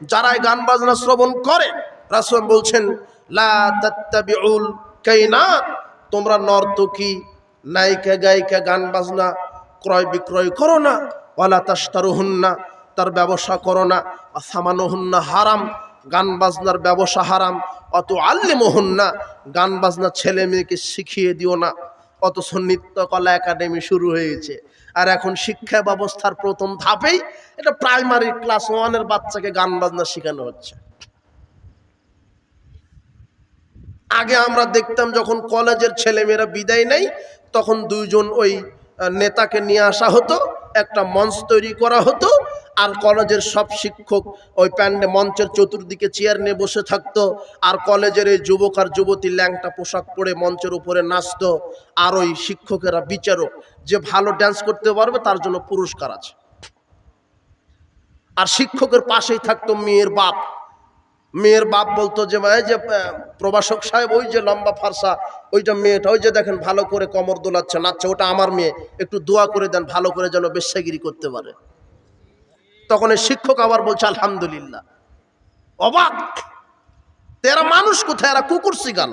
যারাই গান বাজনা শ্রবণ করে রাসূল বলছেন লা তাত্তাবিউল কাইনাত, তোমরা নর্তকী নায়িকা গায়িকা গান বাজনা ক্রয় বিক্রয় করো না, ওয়ালা তাশতারুহুন্না, তার ব্যবসা করো না, আসামানুহুন্না হারাম, গান বাজনার ব্যবসা হারাম, অত আল্লিমুহুন্না, গান বাজনা ছেলে মেয়েকে শিখিয়ে দিও না। অথচ নৃত্যকলা একাডেমি শুরু হয়েছে, আর এখন শিক্ষা ব্যবস্থার প্রথম ধাপেই এটা প্রাইমারি ক্লাস 1-এর বাচ্চাকে গান বাজনা শেখানো হচ্ছে। আগে আমরা দেখতাম যখন কলেজের ছেলেমেয়েরা বিদায় নেয় তখন দুইজন ওই নেতাকে নিয়ে আসা হতো, একটা মঞ্চ তৈরি করা হতো, আর কলেজের সব শিক্ষক ওই প্যান্ডে মঞ্চের চতুর্দিকে চেয়ার নিয়ে বসে থাকতো, আর কলেজের এই যুবক আর যুবতী ল্যাংটা পোশাক পরে মঞ্চের উপরে নাচতো, আর ওই শিক্ষকেরা বিচারক, যে ভালো ড্যান্স করতে পারবে তার জন্য পুরস্কার আছে। আর শিক্ষকের পাশেই থাকতো মেয়ের বাপ। মেয়ের বাপ বলতো যে ভাই যে প্রভাষক সাহেব ওই যে লম্বা ফারসা ওইটা মেয়েটা, ওই যে দেখেন ভালো করে কমর দোলাচ্ছে নাচছে, ওটা আমার মেয়ে, একটু দোয়া করে দেন ভালো করে যেন বেশ্যাগিরি করতে পারে। তখন এই শিক্ষক আবার বলছে আলহামদুলিল্লাহ। অবাক, এরা মানুষ কোথায়, এরা কুকুর শিগাল।